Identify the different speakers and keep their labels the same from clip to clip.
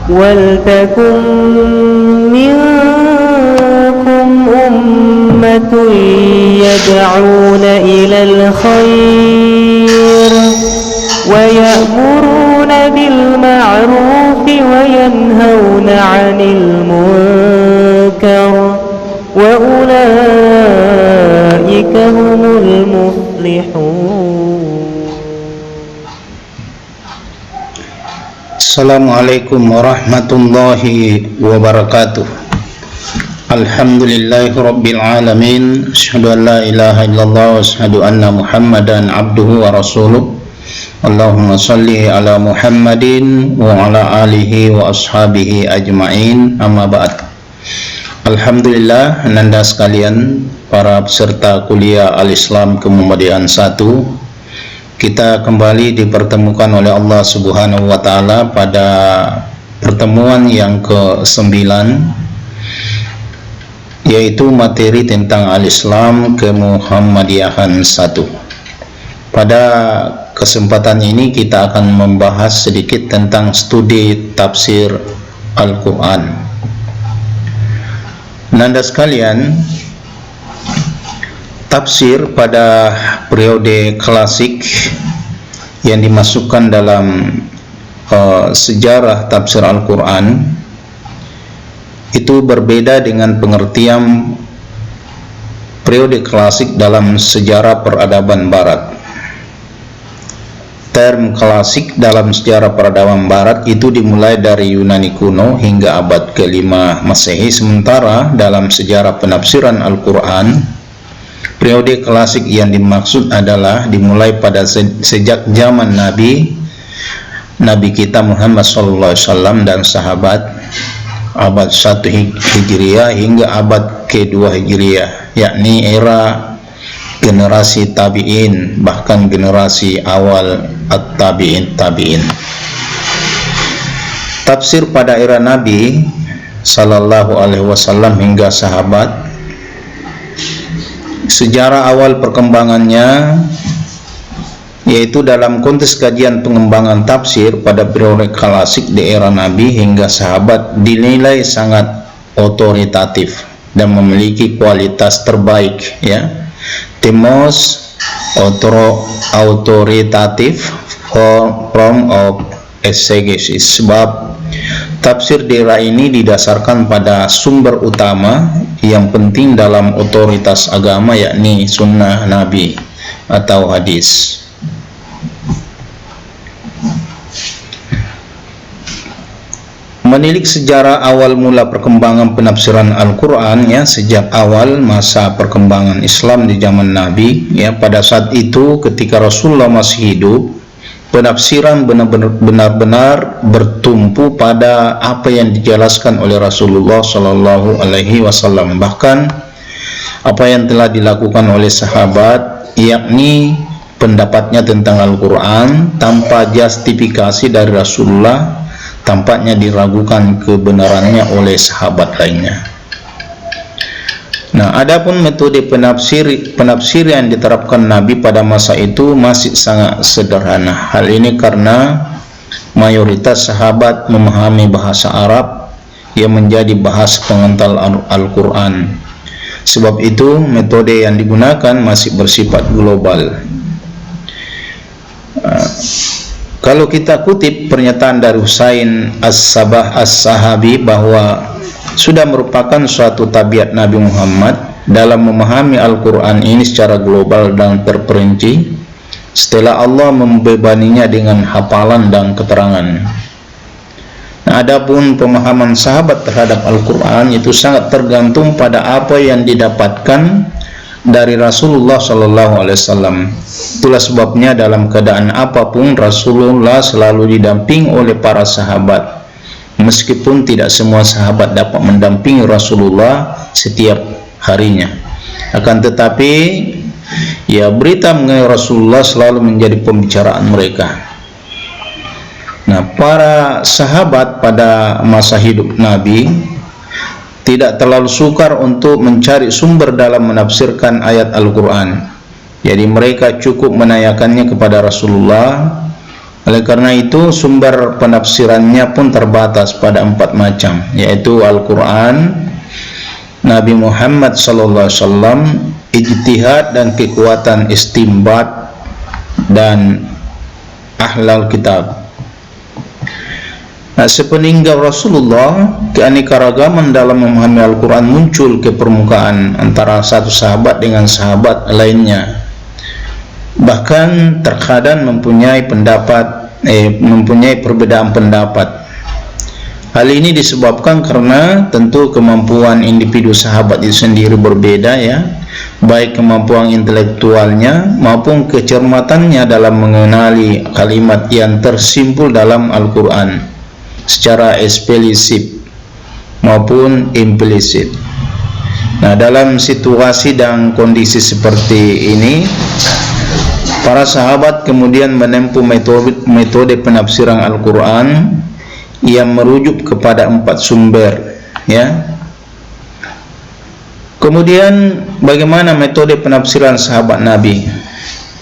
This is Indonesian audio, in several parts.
Speaker 1: ولتكن منكم أمة يدعون إلى الخير ويأمرون بالمعروف وينهون عن المنكر وأولئك هم المفلحون.
Speaker 2: Assalamualaikum warahmatullahi wabarakatuh. Alhamdulillahi rabbil alamin. Asyhadu an la ilaha illallah wa asyhadu anna Muhammadan abduhu wa rasuluh. Allahumma salli ala Muhammadin wa ala alihi wa ashabihi ajma'in. Amma ba'd. Alhamdulillah, ananda sekalian, para peserta kuliah Al-Islam Kemuhammadiyaan 1, kita kembali dipertemukan oleh Allah Subhanahu wa Ta'ala pada pertemuan yang ke-9, yaitu materi tentang Al-Islam Kemuhammadiyahan 1. Pada kesempatan ini kita akan membahas sedikit tentang studi tafsir Al-Quran. Nanda sekalian, tafsir pada periode klasik yang dimasukkan dalam sejarah tafsir Al-Quran itu berbeda dengan pengertian periode klasik dalam sejarah peradaban Barat. Term klasik dalam sejarah peradaban Barat itu dimulai dari Yunani kuno hingga abad ke-5 Masehi, sementara dalam sejarah penafsiran Al-Quran, periode klasik yang dimaksud adalah dimulai pada sejak zaman Nabi kita Muhammad SAW dan sahabat, abad 1 Hijriah hingga abad ke-2 Hijriah, yakni era generasi tabi'in, bahkan generasi awal at-tabi'in. Tafsir pada era Nabi Sallallahu Alaihi Wasallam hingga sahabat, sejarah awal perkembangannya yaitu dalam konteks kajian pengembangan tafsir pada periode klasik di era Nabi hingga sahabat dinilai sangat otoritatif dan memiliki kualitas terbaik, ya, the most authoritative form of exegesis. Sebab tafsir di era ini didasarkan pada sumber utama yang penting dalam otoritas agama, yakni sunnah Nabi atau hadis. Menilik sejarah awal mula perkembangan penafsiran Al-Quran, ya, sejak awal masa perkembangan Islam di zaman Nabi, ya, pada saat itu ketika Rasulullah masih hidup, penafsiran benar-benar bertumpu pada apa yang dijelaskan oleh Rasulullah Shallallahu Alaihi Wasallam, bahkan apa yang telah dilakukan oleh sahabat, yakni pendapatnya tentang Al-Quran tanpa justifikasi dari Rasulullah, tampaknya diragukan kebenarannya oleh sahabat lainnya. Nah, adapun metode penafsir yang diterapkan Nabi pada masa itu masih sangat sederhana. Hal ini karena mayoritas sahabat memahami bahasa Arab yang menjadi bahasa pengental Al-Quran. Sebab itu metode yang digunakan masih bersifat global. Kalau kita kutip pernyataan dari Husain As-Sabah As-Sahabi bahwa sudah merupakan suatu tabiat Nabi Muhammad dalam memahami Al-Quran ini secara global dan terperinci setelah Allah membebaninya dengan hafalan dan keterangan. Nah, adapun pemahaman sahabat terhadap Al-Quran itu sangat tergantung pada apa yang didapatkan dari Rasulullah Sallallahu Alaihi Wasallam. Itulah sebabnya dalam keadaan apapun Rasulullah selalu didamping oleh para sahabat, meskipun tidak semua sahabat dapat mendampingi Rasulullah setiap harinya. Akan tetapi, ya, berita mengenai Rasulullah selalu menjadi pembicaraan mereka. Nah, para sahabat pada masa hidup Nabi tidak terlalu sukar untuk mencari sumber dalam menafsirkan ayat Al-Quran. Jadi mereka cukup menanyakannya kepada Rasulullah, Oleh karena itu sumber penafsirannya pun terbatas pada 4 macam, yaitu Al-Quran, Nabi Muhammad SAW, ijtihad dan kekuatan istinbat, dan ahlul kitab. Nah, sepeninggal Rasulullah, keanekaragaman dalam memahami Al-Quran muncul ke permukaan antara satu sahabat dengan sahabat lainnya. Bahkan terkadang mempunyai perbedaan pendapat. Hal ini disebabkan karena tentu kemampuan individu sahabat itu sendiri berbeda, ya, baik kemampuan intelektualnya maupun kecermatannya dalam mengenali kalimat yang tersimpul dalam Al-Quran secara eksplisit maupun implisit. Nah, dalam situasi dan kondisi seperti ini, para sahabat kemudian menempuh metode penafsiran Al-Quran yang merujuk kepada 4 sumber, ya. Kemudian bagaimana metode penafsiran sahabat Nabi?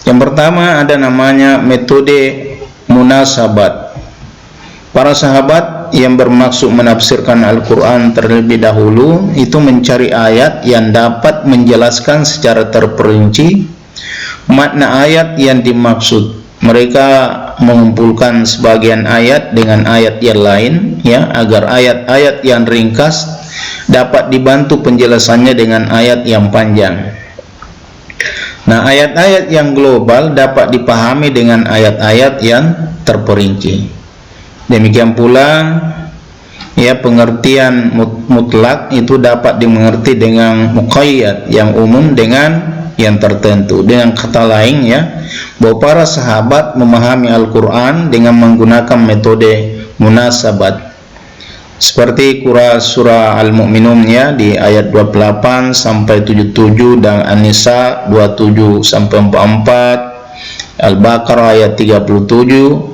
Speaker 2: Yang pertama ada namanya metode munasabat. Para sahabat yang bermaksud menafsirkan Al-Quran terlebih dahulu itu mencari ayat yang dapat menjelaskan secara terperinci makna ayat yang dimaksud. Mereka mengumpulkan sebagian ayat dengan ayat yang lain, ya, agar ayat-ayat yang ringkas dapat dibantu penjelasannya dengan ayat yang panjang. Nah, ayat-ayat yang global dapat dipahami dengan ayat-ayat yang terperinci. Demikian pula, ya, pengertian mutlak itu dapat dimengerti dengan muqayyad yang umum dengan yang tertentu. Dengan kata lain, ya, bahwa para sahabat memahami Al-Quran dengan menggunakan metode munasabat. Seperti surah Al-Mu'minun, ya, di ayat 28 sampai 77, dan An-Nisa 27 sampai 44, Al-Baqarah ayat 37.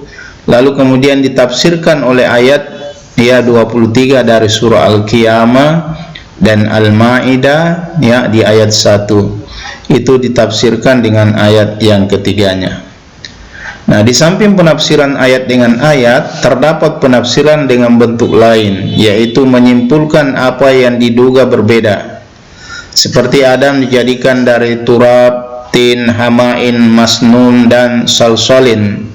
Speaker 2: Lalu kemudian ditafsirkan oleh ayat, ya, 23 dari surah Al-Qiyamah dan Al-Ma'idah, ya, di ayat 1. Itu ditafsirkan dengan ayat yang ketiganya. Nah, di samping penafsiran ayat dengan ayat, terdapat penafsiran dengan bentuk lain, yaitu menyimpulkan apa yang diduga berbeda. Seperti Adam dijadikan dari turab, tin, hamain, masnun, dan salsolin.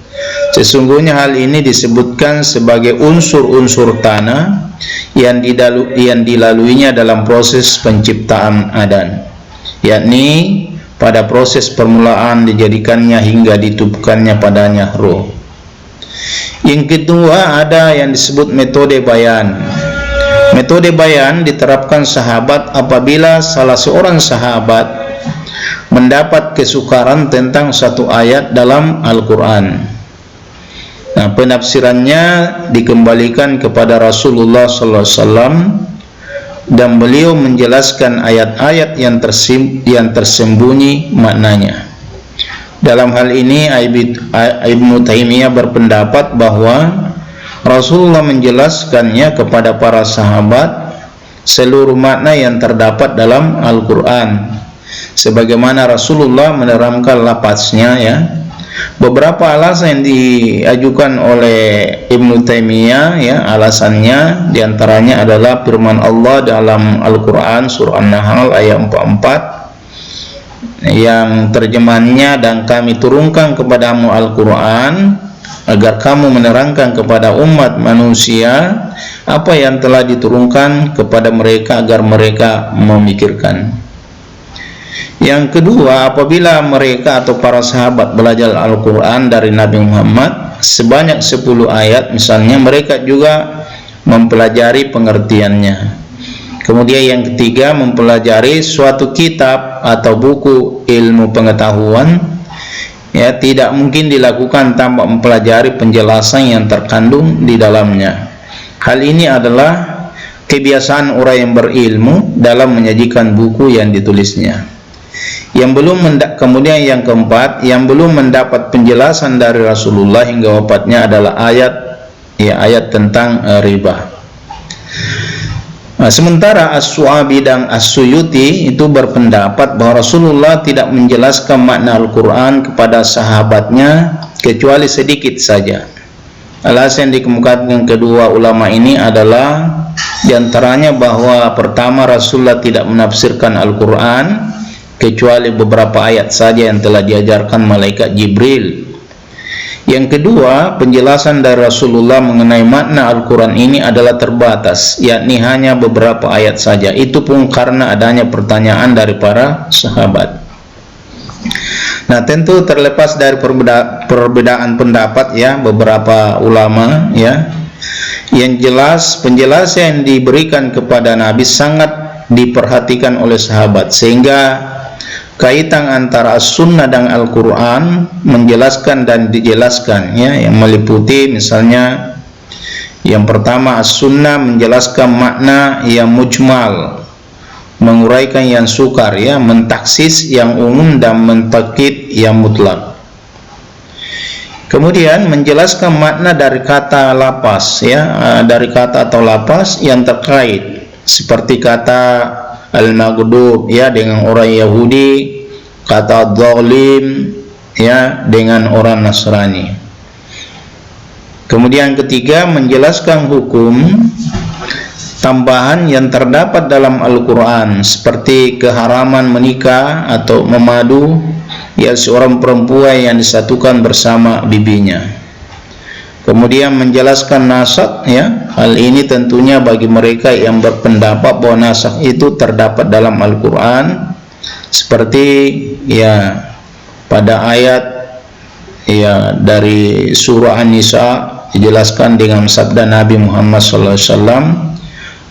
Speaker 2: Sesungguhnya hal ini disebutkan sebagai unsur-unsur tanah yang dilaluinya dalam proses penciptaan Adam, yakni pada proses permulaan dijadikannya hingga ditubuhkannya padanya roh. Yang kedua ada yang disebut metode bayan. Metode bayan diterapkan sahabat apabila salah seorang sahabat mendapat kesukaran tentang satu ayat dalam Al-Quran. Nah, penafsirannya dikembalikan kepada Rasulullah SAW, dan beliau menjelaskan ayat-ayat yang tersembunyi maknanya. Dalam hal ini Ibnu Taimiyah berpendapat bahwa Rasulullah menjelaskannya kepada para sahabat seluruh makna yang terdapat dalam Al-Quran, sebagaimana Rasulullah menerangkan lafaznya, ya. Beberapa alasan yang diajukan oleh Ibnu Taimiyah, ya, alasannya diantaranya adalah firman Allah dalam Al-Quran surah An-Nahl ayat 44 yang terjemahannya, dan kami turunkan kepadamu Al-Quran agar kamu menerangkan kepada umat manusia apa yang telah diturunkan kepada mereka agar mereka memikirkan. Yang kedua, apabila mereka atau para sahabat belajar Al-Quran dari Nabi Muhammad sebanyak 10 ayat misalnya, mereka juga mempelajari pengertiannya. Kemudian yang ketiga, mempelajari suatu kitab atau buku ilmu pengetahuan, ya, tidak mungkin dilakukan tanpa mempelajari penjelasan yang terkandung di dalamnya. Hal ini adalah kebiasaan orang yang berilmu dalam menyajikan buku yang ditulisnya. Kemudian yang keempat, yang belum mendapat penjelasan dari Rasulullah hingga wafatnya adalah ayat tentang riba. Nah, sementara As-Su'abi dan As-Suyuti itu berpendapat bahwa Rasulullah tidak menjelaskan makna Al-Quran kepada sahabatnya kecuali sedikit saja. Alasan yang dikemukakan kedua ulama ini adalah diantaranya bahwa pertama, Rasulullah tidak menafsirkan Al-Quran kecuali beberapa ayat saja yang telah diajarkan malaikat Jibril. Yang kedua, penjelasan dari Rasulullah mengenai makna Al-Quran ini adalah terbatas, yakni hanya beberapa ayat saja. Itu pun karena adanya pertanyaan dari para sahabat. Nah, tentu terlepas dari perbedaan pendapat ya beberapa ulama ya, yang jelas penjelasan yang diberikan kepada Nabi sangat diperhatikan oleh sahabat, sehingga kaitan antara As-Sunnah dan Al-Quran menjelaskan dan dijelaskan ya, yang meliputi misalnya yang pertama, As-Sunnah menjelaskan makna yang mujmal, menguraikan yang sukar ya, mentaksis yang umum dan mentakid yang mutlak. Kemudian menjelaskan makna dari kata lapas ya, dari kata atau lapas yang terkait, seperti kata al-maghdub ya dengan orang Yahudi, kata zalim ya dengan orang Nasrani. Kemudian ketiga, menjelaskan hukum tambahan yang terdapat dalam Al-Quran, seperti keharaman menikah atau memadu ya seorang perempuan yang disatukan bersama bibinya. Kemudian menjelaskan nasakh ya, hal ini tentunya bagi mereka yang berpendapat bahwa nasakh itu terdapat dalam Al-Quran, seperti ya pada ayat ya dari surah An-Nisa dijelaskan dengan sabda Nabi Muhammad SAW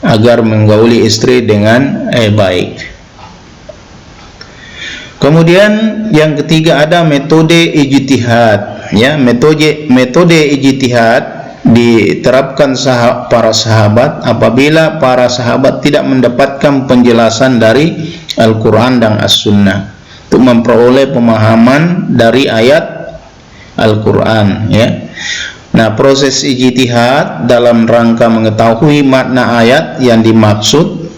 Speaker 2: agar menggauli istri dengan baik. Kemudian yang ketiga ada metode ijtihad ya, metode ijtihad diterapkan para sahabat apabila para sahabat tidak mendapatkan penjelasan dari Al-Quran dan As-Sunnah untuk memperoleh pemahaman dari ayat Al-Quran ya. Nah, proses ijtihad dalam rangka mengetahui makna ayat yang dimaksud,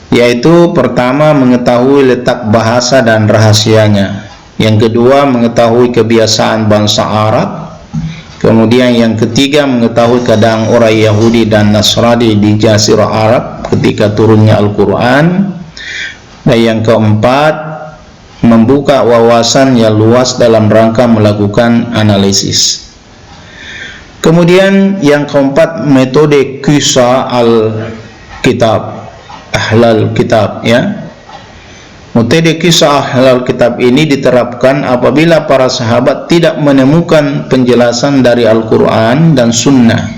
Speaker 2: yaitu pertama mengetahui letak bahasa dan rahasianya, yang kedua mengetahui kebiasaan bangsa Arab, kemudian yang ketiga mengetahui keadaan orang Yahudi dan Nasrani di Jazirah Arab ketika turunnya Al-Quran, dan yang keempat membuka wawasan yang luas dalam rangka melakukan analisis. Kemudian yang keempat, metode kisah al-kitab, ahlal kitab ya. Metode kisah ahlal kitab ini diterapkan apabila para sahabat tidak menemukan penjelasan dari Al-Quran dan Sunnah.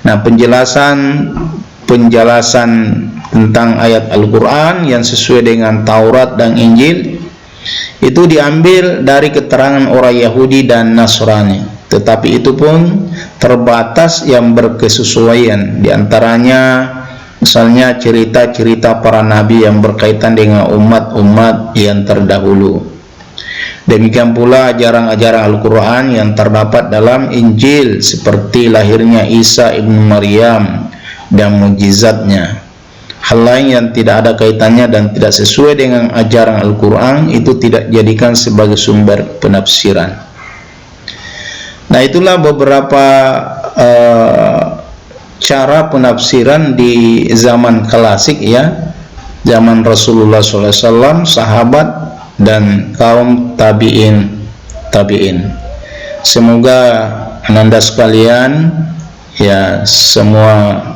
Speaker 2: Nah, penjelasan tentang ayat Al-Quran yang sesuai dengan Taurat dan Injil itu diambil dari keterangan orang Yahudi dan Nasrani, tetapi itu pun terbatas yang berkesesuaian. Di antaranya misalnya cerita-cerita para nabi yang berkaitan dengan umat-umat yang terdahulu. Demikian pula ajaran-ajaran Al-Quran yang terdapat dalam Injil, seperti lahirnya Isa ibnu Maryam dan mukjizatnya. Hal lain yang tidak ada kaitannya dan tidak sesuai dengan ajaran Al-Quran itu tidak dijadikan sebagai sumber penafsiran. Nah, itulah beberapa cara penafsiran di zaman klasik ya, zaman Rasulullah SAW, sahabat dan kaum tabi'in. Semoga ananda sekalian ya semua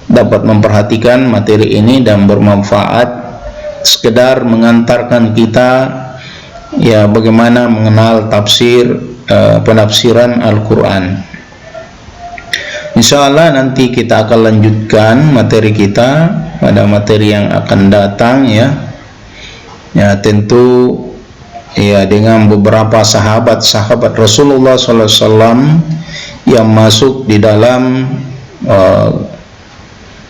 Speaker 2: dapat memperhatikan materi ini dan bermanfaat, sekedar mengantarkan kita ya bagaimana mengenal penafsiran Al-Quran. InsyaAllah nanti kita akan lanjutkan materi kita pada materi yang akan datang ya. Ya, tentu ya dengan beberapa sahabat Rasulullah SAW yang masuk di dalam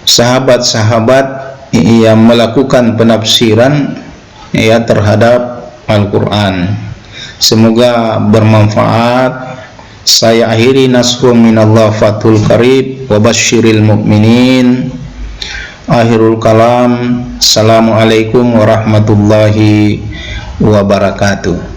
Speaker 2: sahabat-sahabat yang melakukan penafsiran ya terhadap Al-Quran. Semoga bermanfaat. Saya akhiri, nasrun minallah fathul qarib wa basyiril mu'minin. Akhirul kalam. Assalamualaikum warahmatullahi wabarakatuh.